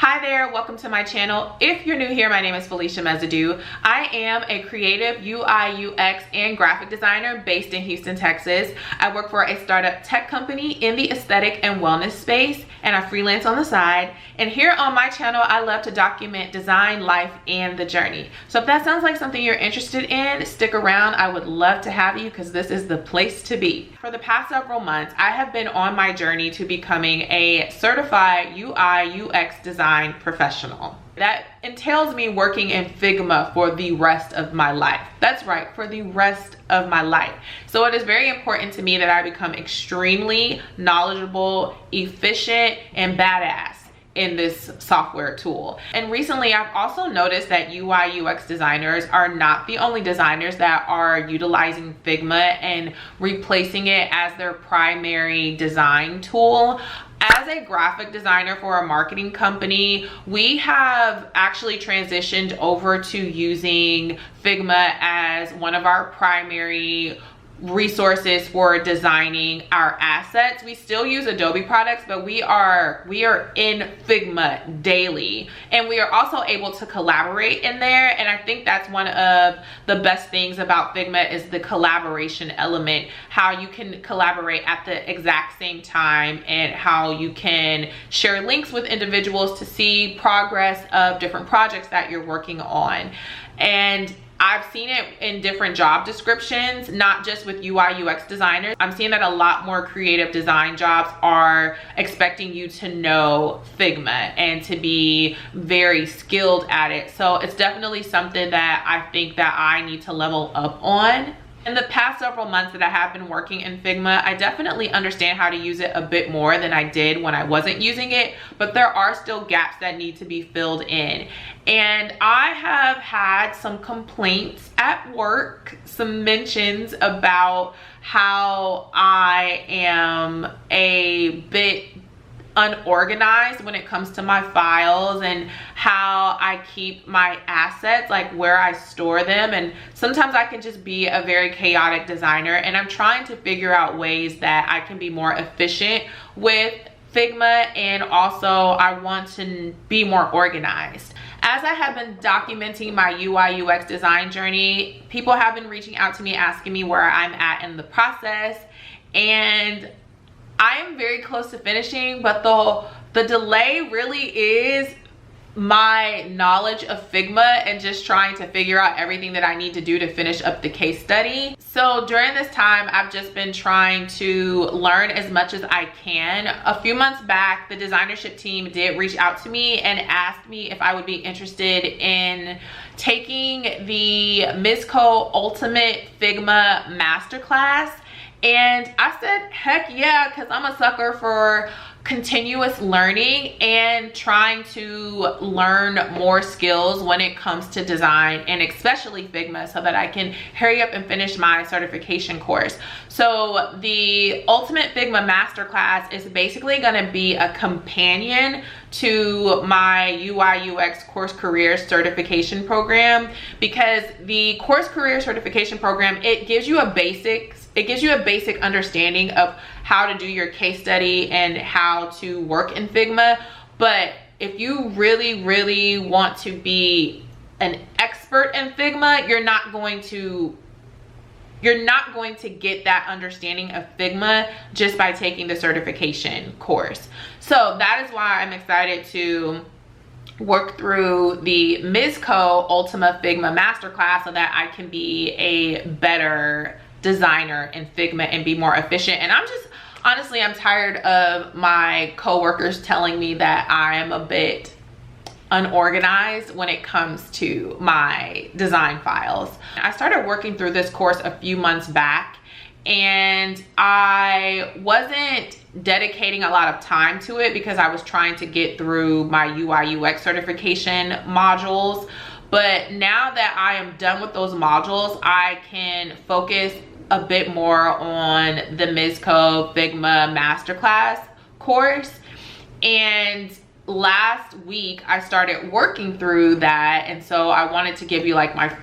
Hi there, welcome to my channel. If you're new here, my name is Felicia Mesadieu. I am a creative UI, UX, and graphic designer based in Houston, Texas. I work for a startup tech company in the aesthetic and wellness space, and I freelance on the side. And here on my channel, I love to document design, life, and the journey. So if that sounds like something you're interested in, stick around. I would love to have you because this is the place to be. For the past several months, I have been on my journey to becoming a certified UI, UX design professional. That entails me working in Figma for the rest of my life. That's right, for the rest of my life. So it is very important to me that I become extremely knowledgeable, efficient, and badass in this software tool. And recently I've also noticed that UI UX designers are not the only designers that are utilizing Figma and replacing it as their primary design tool. As a graphic designer for a marketing company, we have actually transitioned over to using Figma as one of our primary resources for designing our assets. We still use Adobe products, but we are in Figma daily, and we are also able to collaborate in there. And I think that's one of the best things about Figma is the collaboration element, how you can collaborate at the exact same time and how you can share links with individuals to see progress of different projects that you're working on. And I've seen it in different job descriptions, not just with UI UX designers. I'm seeing that a lot more creative design jobs are expecting you to know Figma and to be very skilled at it. So it's definitely something that I think that I need to level up on. In the past several months that I have been working in Figma, I definitely understand how to use it a bit more than I did when I wasn't using it, but there are still gaps that need to be filled in. And I have had some complaints at work, some mentions about how I am a bit unorganized when it comes to my files and how I keep my assets, like where I store them. And sometimes I can just be a very chaotic designer, and I'm trying to figure out ways that I can be more efficient with Figma, and also I want to be more organized. As I have been documenting my UI UX design journey, people have been reaching out to me asking me where I'm at in the process, and I am very close to finishing, but the delay really is my knowledge of Figma and just trying to figure out everything that I need to do to finish up the case study. So during this time, I've just been trying to learn as much as I can. A few months back, the designership team did reach out to me and asked me if I would be interested in taking the Mizko Ultimate Figma Masterclass. And I said, heck yeah, because I'm a sucker for continuous learning and trying to learn more skills when it comes to design, and especially Figma, so that I can hurry up and finish my certification course. So the Ultimate Figma Masterclass is basically going to be a companion to my UI UX course career certification program, because the course career certification program, it gives you a basic understanding of how to do your case study and how to work in Figma. But if you really want to be an expert in Figma, you're not going to get that understanding of Figma just by taking the certification course. So that is why I'm excited to work through the Mizko Ultimate Figma Masterclass so that I can be a better designer in Figma and be more efficient. And I'm tired of my coworkers telling me that I am a bit unorganized when it comes to my design files. I started working through this course a few months back, and I wasn't dedicating a lot of time to it because I was trying to get through my UI UX certification modules. But now that I am done with those modules, I can focus a bit more on the Mizko Figma Masterclass course. And last week I started working through that, and so I wanted to give you like my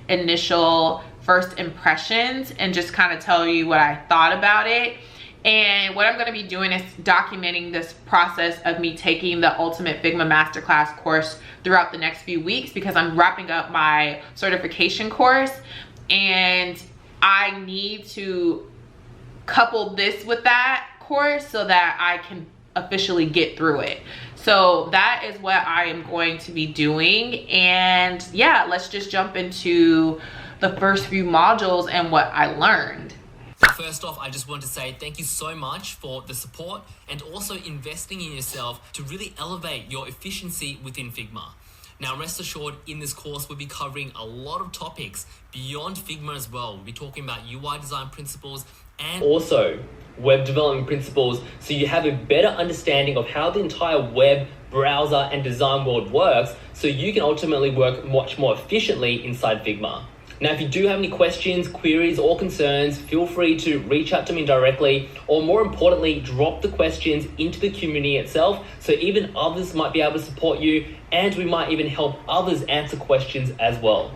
initial first impressions and just kind of tell you what I thought about it. And what I'm going to be doing is documenting this process of me taking the Ultimate Figma Masterclass course throughout the next few weeks, because I'm wrapping up my certification course and I need to couple this with that course so that I can officially get through it. So that is what I am going to be doing. And yeah, let's just jump into the first few modules and what I learned. First off, I just want to say thank you so much for the support and also investing in yourself to really elevate your efficiency within Figma. Now, rest assured, in this course, we'll be covering a lot of topics beyond Figma as well. We'll be talking about UI design principles and also web development principles, so you have a better understanding of how the entire web, browser, and design world works, so you can ultimately work much more efficiently inside Figma. Now, if you do have any questions, queries, or concerns, feel free to reach out to me directly, or more importantly, drop the questions into the community itself, so even others might be able to support you, and we might even help others answer questions as well.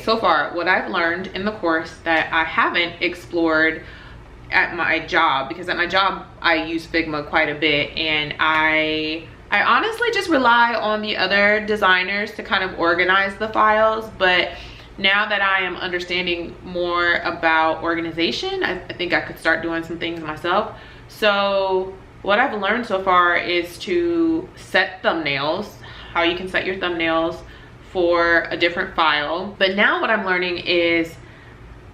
So far, what I've learned in the course that I haven't explored at my job, because at my job I use Figma quite a bit, and I honestly just rely on the other designers to kind of organize the files. But now that I am understanding more about organization, I think I could start doing some things myself. So what I've learned so far is to set thumbnails, how you can set your thumbnails for a different file. But now what I'm learning is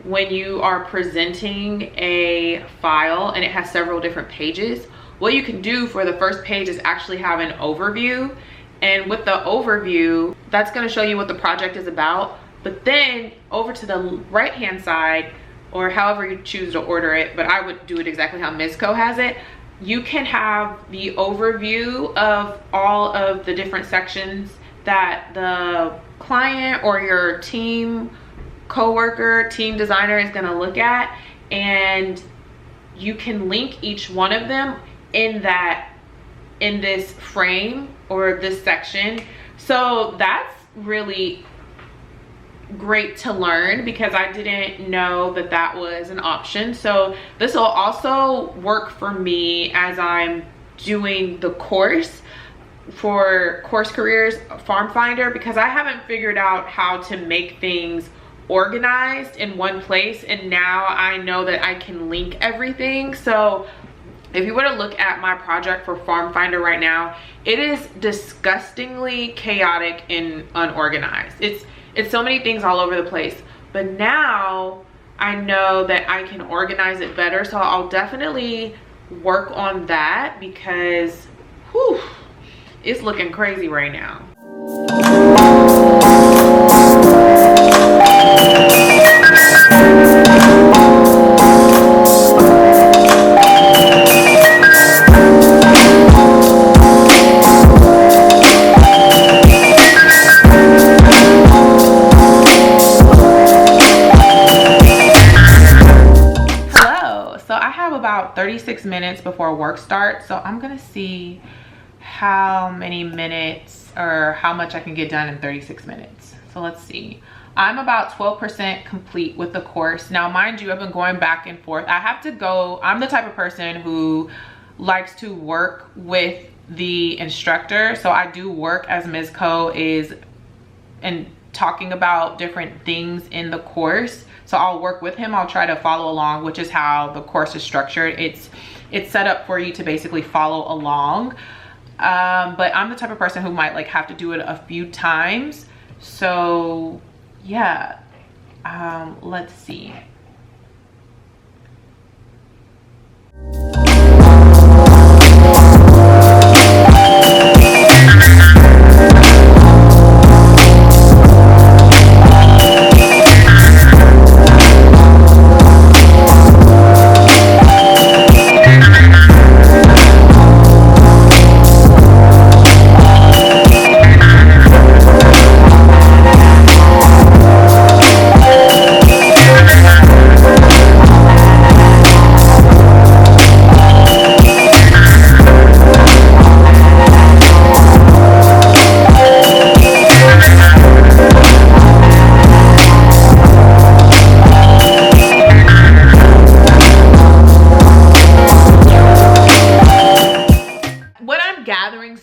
when you are presenting a file and it has several different pages, what you can do for the first page is actually have an overview. And with the overview, that's going to show you what the project is about. But then over to the right hand side, or however you choose to order it, but I would do it exactly how Mizko has it, you can have the overview of all of the different sections that the client or your team coworker, team designer is going to look at, and you can link each one of them in this frame or this section. So that's really great to learn, because I didn't know that that was an option. So this will also work for me as I'm doing the course for Course Careers Farm Finder, because I haven't figured out how to make things organized in one place, and now I know that I can link everything. So if you were to look at my project for Farm Finder right now, it is disgustingly chaotic and unorganized. It's so many things all over the place. But now I know that I can organize it better, so I'll definitely work on that, because whew, it's looking crazy right now. Hello, so I have about 36 minutes before work starts, so I'm gonna see how many minutes or how much I can get done in 36 minutes. So let's see. I'm about 12% complete with the course. Now, mind you, I've been going back and forth. I have to go, I'm the type of person who likes to work with the instructor. So I do work as Mizko is and talking about different things in the course. So I'll work with him. I'll try to follow along, which is how the course is structured. It's set up for you to basically follow along. But I'm the type of person who might like have to do it a few times. So yeah, let's see.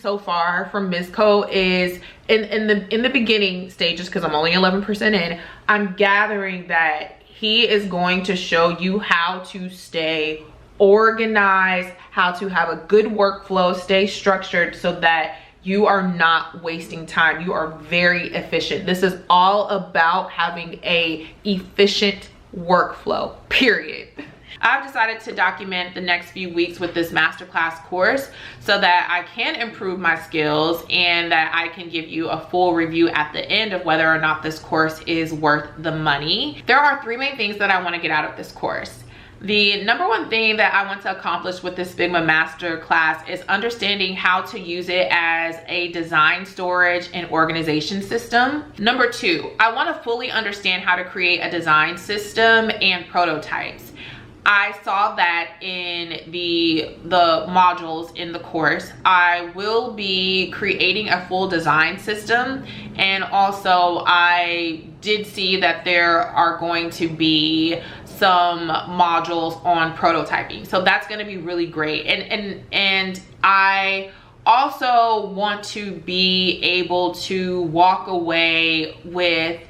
so far from Mizko is in the beginning stages, because I'm only 11% in, I'm gathering that he is going to show you how to stay organized, how to have a good workflow, stay structured so that you are not wasting time. You are very efficient. This is all about having a efficient workflow, period. I've decided to document the next few weeks with this masterclass course so that I can improve my skills and that I can give you a full review at the end of whether or not this course is worth the money. There are 3 main things that I want to get out of this course. The number one thing that I want to accomplish with this Figma Masterclass is understanding how to use it as a design, storage, and organization system. Number 2, I want to fully understand how to create a design system and prototypes. I saw that in the modules in the course. I will be creating a full design system, and also I did see that there are going to be some modules on prototyping, so that's going to be really great. And I also want to be able to walk away with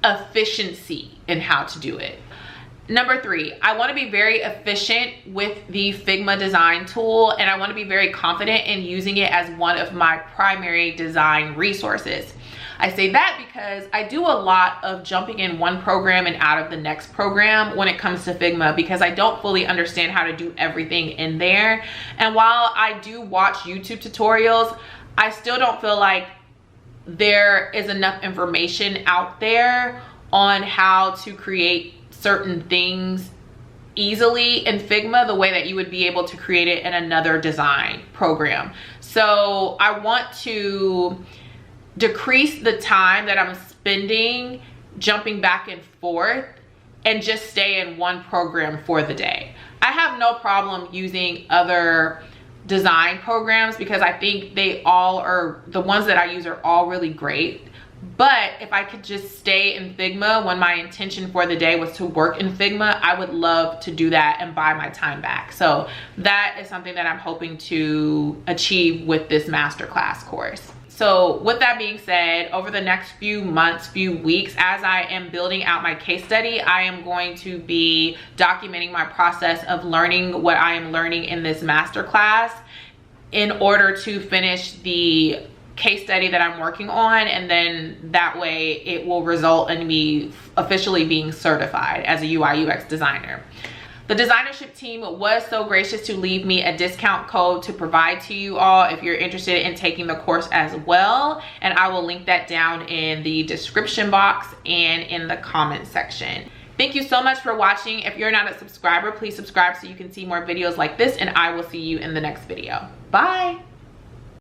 efficiency in how to do it. Number 3, I want to be very efficient with the Figma design tool, and I want to be very confident in using it as one of my primary design resources. I say that because I do a lot of jumping in one program and out of the next program when it comes to Figma, because I don't fully understand how to do everything in there. And while I do watch YouTube tutorials, I still don't feel like there is enough information out there on how to create certain things easily in Figma the way that you would be able to create it in another design program. So I want to decrease the time that I'm spending jumping back and forth and just stay in one program for the day. I have no problem using other design programs because I think they all are, the ones that I use are all really great. But if I could just stay in Figma when my intention for the day was to work in Figma, I would love to do that and buy my time back. So that is something that I'm hoping to achieve with this masterclass course. So with that being said, over the next few months, few weeks, as I am building out my case study, I am going to be documenting my process of learning what I am learning in this masterclass in order to finish the case study that I'm working on, and then that way it will result in me officially being certified as a UI UX designer. The designership team was so gracious to leave me a discount code to provide to you all if you're interested in taking the course as well, and I will link that down in the description box and in the comment section. Thank you so much for watching. If you're not a subscriber, please subscribe so you can see more videos like this, and I will see you in the next video. Bye.